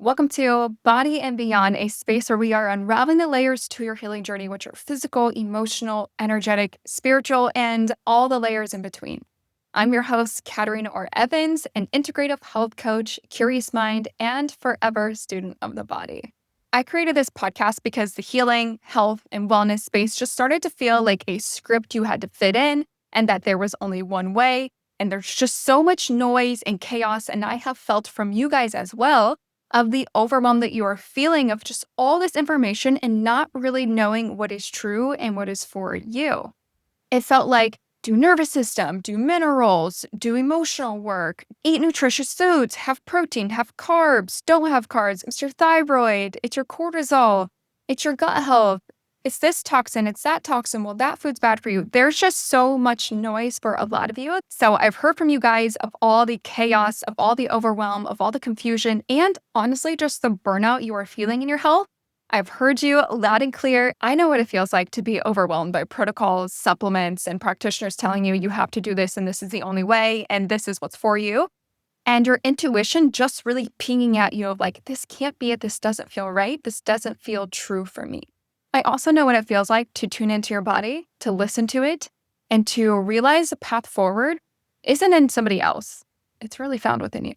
Welcome to Body and Beyond, a space where we are unraveling the layers to your healing journey, which are physical, emotional, energetic, spiritual, and all the layers in between. I'm your host, Catarina Orr-Evans, an integrative health coach, curious mind, and forever student of the body. I created this podcast because the healing, health, and wellness space just started to feel like a script you had to fit in, and that there was only one way. And there's just so much noise and chaos, and I have felt from you guys as well of the overwhelm that you are feeling of just all this information and not really knowing what is true and what is for you. It felt like do nervous system, do minerals, do emotional work, eat nutritious foods, have protein, have carbs, don't have carbs. It's your thyroid, it's your cortisol, it's your gut health. It's this toxin, it's that toxin. Well, that food's bad for you. There's just so much noise for a lot of you. So I've heard from you guys of all the chaos, of all the overwhelm, of all the confusion, and honestly, just the burnout you are feeling in your health. I've heard you loud and clear. I know what it feels like to be overwhelmed by protocols, supplements, and practitioners telling you you have to do this and this is the only way and this is what's for you. And your intuition just really pinging at you of like, this can't be it. This doesn't feel right. This doesn't feel true for me. I also know what it feels like to tune into your body, to listen to it, and to realize the path forward isn't in somebody else. It's really found within you.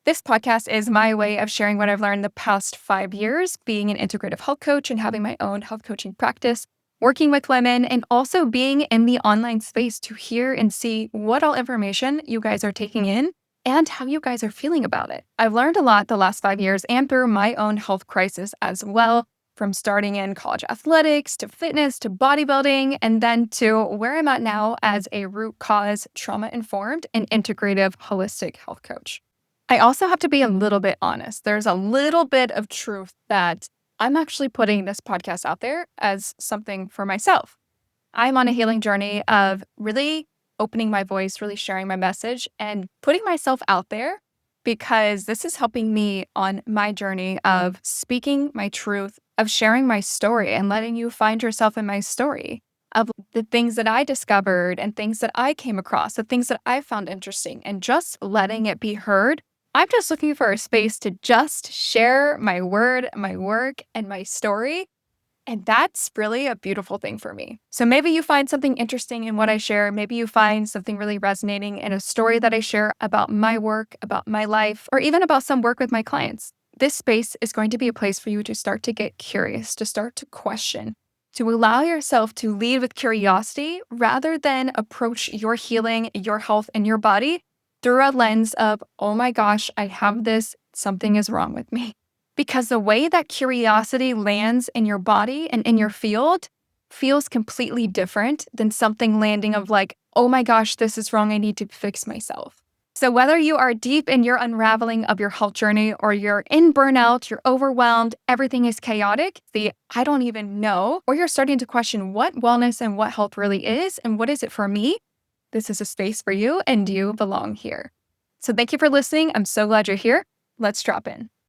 This podcast is my way of sharing what I've learned the past 5 years, being an integrative health coach and having my own health coaching practice, working with women, and also being in the online space to hear and see what all information you guys are taking in and how you guys are feeling about it. I've learned a lot the last 5 years and through my own health crisis as well, from starting in college athletics to fitness to bodybuilding, and then to where I'm at now as a root cause trauma-informed and integrative holistic health coach. I also have to be a little bit honest. There's a little bit of truth that I'm actually putting this podcast out there as something for myself. I'm on a healing journey of really opening my voice, really sharing my message, and putting myself out there because this is helping me on my journey of speaking my truth, of sharing my story and letting you find yourself in my story, of the things that I discovered and things that I came across, the things that I found interesting, and just letting it be heard. I'm just looking for a space to just share my word, my work, and my story. And that's really a beautiful thing for me. So maybe you find something interesting in what I share. Maybe you find something really resonating in a story that I share about my work, about my life, or even about some work with my clients. This space is going to be a place for you to start to get curious, to start to question, to allow yourself to lead with curiosity rather than approach your healing, your health, and your body through a lens of, oh my gosh, I have this, something is wrong with me. Because the way that curiosity lands in your body and in your field feels completely different than something landing of like, oh my gosh, this is wrong. I need to fix myself. So whether you are deep in your unraveling of your health journey or you're in burnout, you're overwhelmed, everything is chaotic, I don't even know, or you're starting to question what wellness and what health really is and what is it for me, this is a space for you and you belong here. So thank you for listening. I'm so glad you're here. Let's drop in.